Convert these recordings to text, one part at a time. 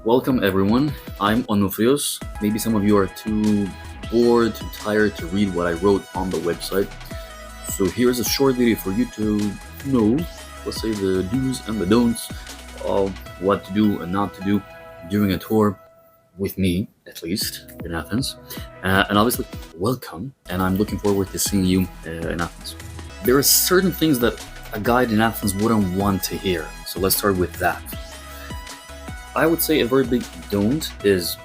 Welcome everyone, I'm Onufrios. Maybe some of you are too bored, too tired to read what I wrote on the website. So here's a short video for you to know, let's say, the do's and the don'ts of what to do and not to do during a tour with me, at least, in Athens. And obviously, welcome, and I'm looking forward to seeing you in Athens. There are certain things that a guide in Athens wouldn't want to hear, so let's start with that. I would say a very big don't is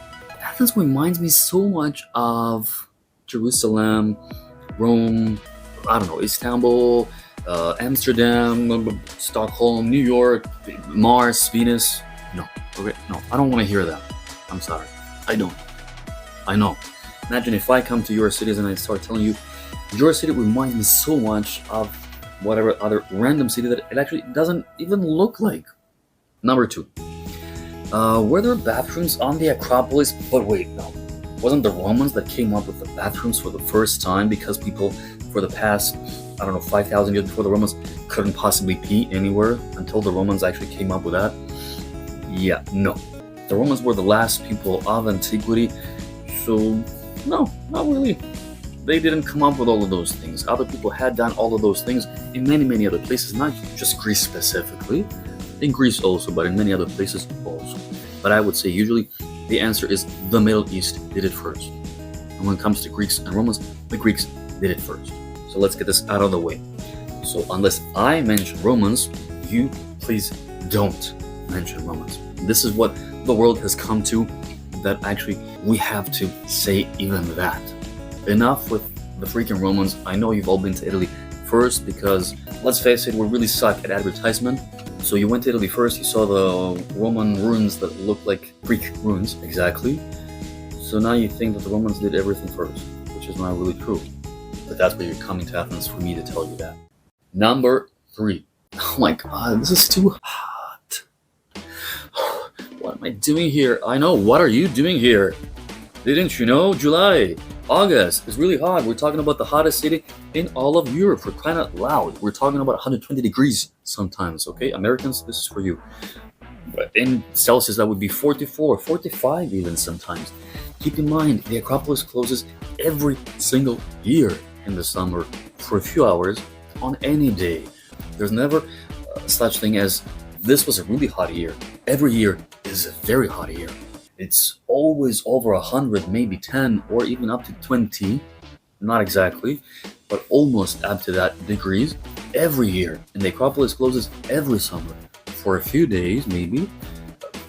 Athens reminds me so much of Jerusalem, Rome, I don't know, Istanbul, Amsterdam, Stockholm, New York, Mars, Venus. No, I don't want to hear that. I'm sorry. I don't. I know. Imagine if I come to your cities and I start telling you, your city reminds me so much of whatever other random city that it actually doesn't even look like. Number 2. Were there bathrooms on the Acropolis? But wait, no. Wasn't the Romans that came up with the bathrooms for the first time because people for the past, 5,000 years before the Romans couldn't possibly pee anywhere until the Romans actually came up with that? Yeah, no. The Romans were the last people of antiquity, so no, not really. They didn't come up with all of those things. Other people had done all of those things in many, many other places, not just Greece specifically. In Greece also, but in many other places also. But I would say usually the answer is the Middle East did it first. And when it comes to Greeks and Romans, the Greeks did it first. So let's get this out of the way. So unless I mention Romans, you please don't mention Romans. This is what the world has come to, that actually we have to say even that. Enough with the freaking Romans. I know you've all been to Italy first because, let's face it, we really suck at advertisement. So you went to Italy first, you saw the Roman ruins that look like Greek ruins, exactly. So now you think that the Romans did everything first, which is not really true. But that's why you're coming to Athens, for me to tell you that. Number 3. Oh my god, this is too hot. What am I doing here? I know, what are you doing here? Didn't you know? July, August is really hot. We're talking about the hottest city in all of Europe. For crying out loud. We're talking about 120 degrees sometimes, okay? Americans, this is for you. But in Celsius, that would be 44, 45 even sometimes. Keep in mind, the Acropolis closes every single year in the summer for a few hours on any day. There's never such thing as this was a really hot year. Every year is a very hot year. It's always over 100, maybe 10, or even up to 20. Not exactly, but almost up to that degrees every year. And the Acropolis closes every summer for a few days, maybe.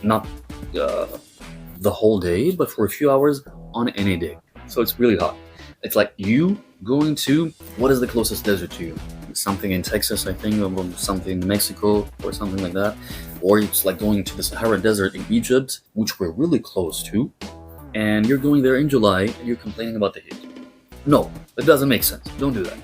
Not the whole day, but for a few hours on any day. So it's really hot. It's like you going to, what is the closest desert to you? Something in Texas, I think, or something in Mexico, or something like that. Or it's like going to the Sahara Desert in Egypt, which we're really close to, and you're going there in July and you're complaining about the heat. No, it doesn't make sense. Don't do that.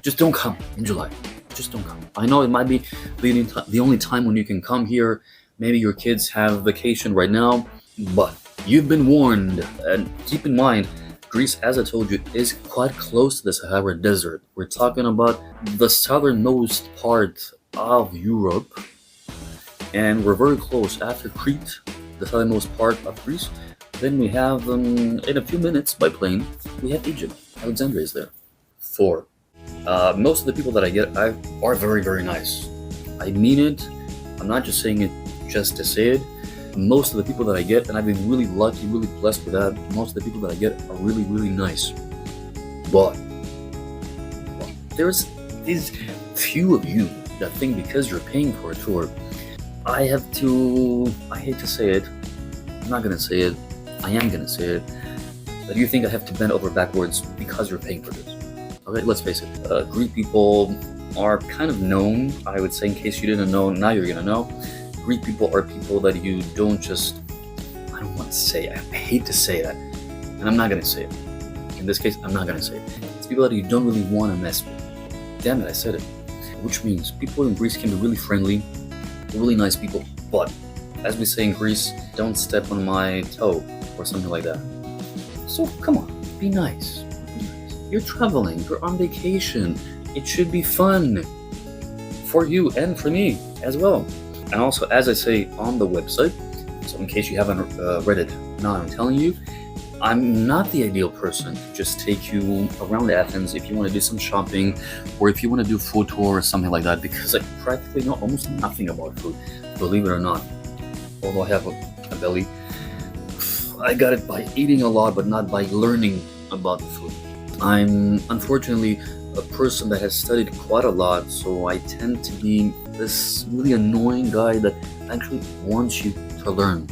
Just don't come in July. Just don't come. I know it might be the only time when you can come here. Maybe your kids have vacation right now, but you've been warned. And keep in mind, Greece, as I told you, is quite close to the Sahara Desert. We're talking about the southernmost part of Europe, and we're very close. After Crete, the southernmost part of Greece, then we have, in a few minutes by plane, we have Egypt. Alexandria is there. 4. Most of the people that I get are very, very nice. I mean it. I'm not just saying it just to say it. Most of the people that I get, and I've been really lucky, really blessed with that, most of the people that I get are really, really nice. But there's these few of you that think because you're paying for a tour, I hate to say it, I'm not going to say it, I am going to say it, that you think I have to bend over backwards because you're paying for this. Okay, let's face it, Greek people are kind of known, I would say, in case you didn't know, now you're going to know. Greek people are people that you don't just, I don't want to say, I hate to say that, and I'm not going to say it. In this case, I'm not going to say it. It's people that you don't really want to mess with. Damn it, I said it. Which means people in Greece can be really friendly, really nice people, but as we say in Greece, don't step on my toe, or something like that. So come on, be nice. You're traveling, you're on vacation. It should be fun for you and for me as well. And also, as I say on the website, So in case you haven't read it, now I'm telling you, I'm not the ideal person to just take you around Athens if you want to do some shopping or if you want to do food tour or something like that, because I practically know almost nothing about food, believe it or not. Although I have a belly, I got it by eating a lot, but not by learning about the food. I'm unfortunately a person that has studied quite a lot, so I tend to be this really annoying guy that actually wants you to learn.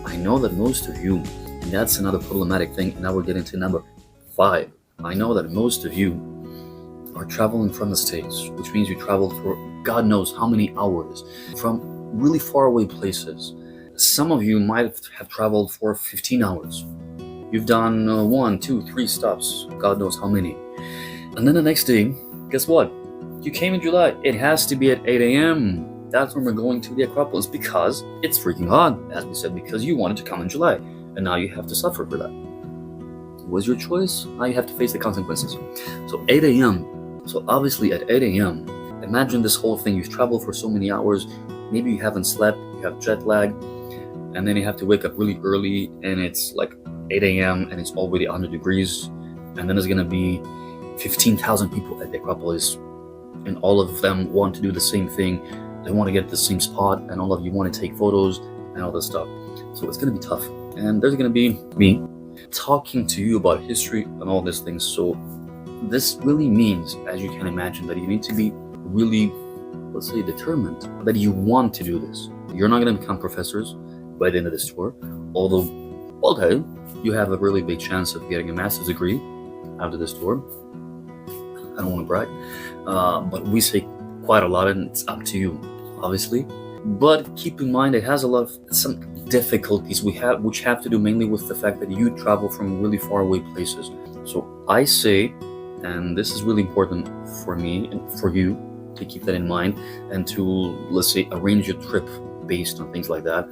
I know that most of you, and that's another problematic thing, and now we're getting to number 5. I know that most of you are traveling from the States, which means you traveled for God knows how many hours from really far away places. Some of you might have traveled for 15 hours. You've done 1, 2, 3 stops, God knows how many. And then the next day, guess what? You came in July. It has to be at 8 a.m. That's when we're going to the Acropolis because it's freaking hot, as we said, because you wanted to come in July. And now you have to suffer for that. It was your choice. Now you have to face the consequences. So 8 a.m. So obviously at 8 a.m., imagine this whole thing. You've traveled for so many hours. Maybe you haven't slept. You have jet lag. And then you have to wake up really early. And it's like 8 a.m. and it's already 100 degrees. And then there's going to be 15,000 people at the Acropolis. And all of them want to do the same thing. They want to get the same spot. And all of you want to take photos and all this stuff. So it's going to be tough. And there's going to be me talking to you about history and all these things. So this really means, as you can imagine, that you need to be really, let's say, determined, that you want to do this. You're not going to become professors by the end of this tour, although, okay, you have a really big chance of getting a master's degree after this tour. I don't want to brag, but we say quite a lot, and it's up to you, obviously. But keep in mind, it has some difficulties which have to do mainly with the fact that you travel from really far away places. So I say, and this is really important for me and for you to keep that in mind, and to, let's say, arrange your trip based on things like that.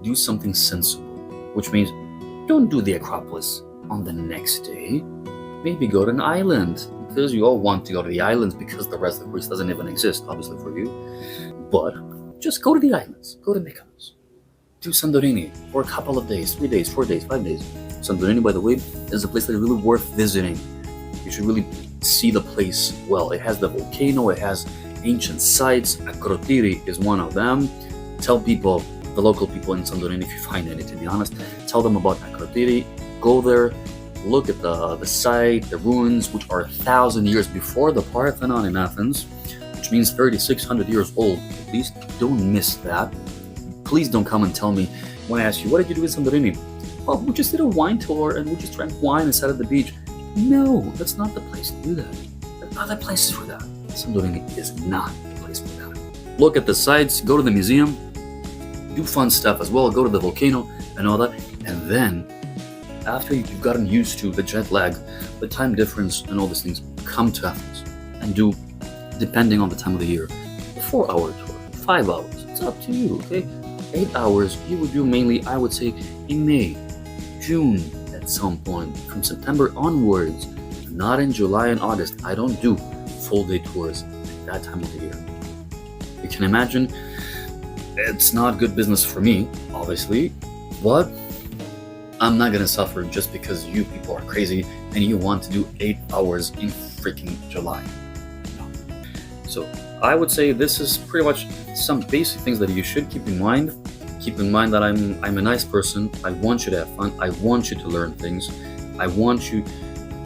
Do something sensible, which means don't do the Acropolis on the next day. Maybe go to an island, because you all want to go to the islands because the rest of Greece doesn't even exist, obviously, for you. But just go to the islands. Go to Mykonos. Do Santorini for a couple of days, 3 days, 4 days, 5 days. Santorini, by the way, is a place that is really worth visiting. You should really see the place well. It has the volcano, it has ancient sites. Akrotiri is one of them. Tell people, the local people in Santorini, if you find any, to be honest, tell them about Akrotiri. Go there, look at the site, the ruins, which are 1,000 years before the Parthenon in Athens, which means 3,600 years old. Please don't miss that. Please don't come and tell me when I ask you, what did you do in Santorini? Well, we just did a wine tour and we just drank wine and sat at the beach. No, that's not the place to do that. There are other places for that. Santorini is not the place for that. Look at the sites, go to the museum, do fun stuff as well, go to the volcano and all that. And then, after you've gotten used to the jet lag, the time difference and all these things, come to Athens and do, depending on the time of the year, a 4-hour tour, 5 hours. It's up to you, okay? 8 hours, you would do mainly, I would say, in May, June at some point, from September onwards, not in July and August. I don't do full day tours at that time of the year. You can imagine, it's not good business for me, obviously, but I'm not gonna suffer just because you people are crazy and you want to do 8 hours in freaking July. No. So I would say this is pretty much some basic things that you should keep in mind. Keep in mind that I'm a nice person. I want you to have fun. I want you to learn things. I want you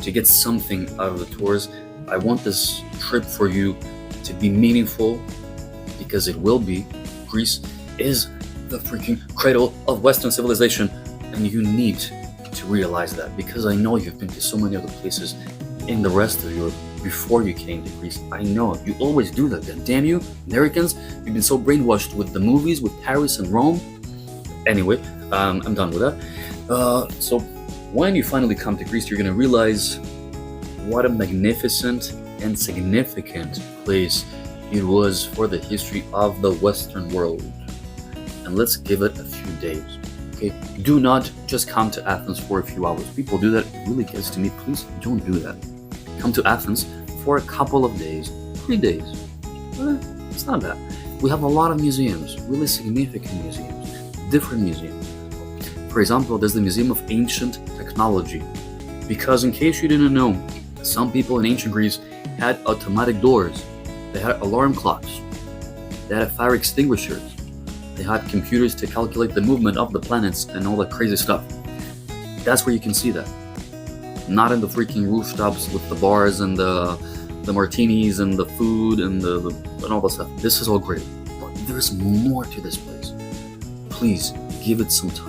to get something out of the tours. I want this trip for you to be meaningful, because it will be. Greece is the freaking cradle of Western civilization, and you need to realize that, because I know you've been to so many other places in the rest of Europe before you came to Greece. I know you always do that. Then damn you, Americans, you've been so brainwashed with the movies, with Paris and Rome. Anyway, I'm done with that. So when you finally come to Greece, you're gonna realize what a magnificent and significant place it was for the history of the Western world. And let's give it a few days. Okay, do not just come to Athens for a few hours. People do that. It really gets to me. Please don't do that. Come to Athens for a couple of days, 3 days. It's not bad. We have a lot of museums, really significant museums. different museums. For example, there's the Museum of Ancient Technology. Because in case you didn't know, some people in ancient Greece had automatic doors, they had alarm clocks, they had fire extinguishers, they had computers to calculate the movement of the planets and all that crazy stuff. That's where you can see that. Not in the freaking rooftops with the bars and the martinis and the food and and all that stuff. This is all great, but there's more to this place. Please give it some time.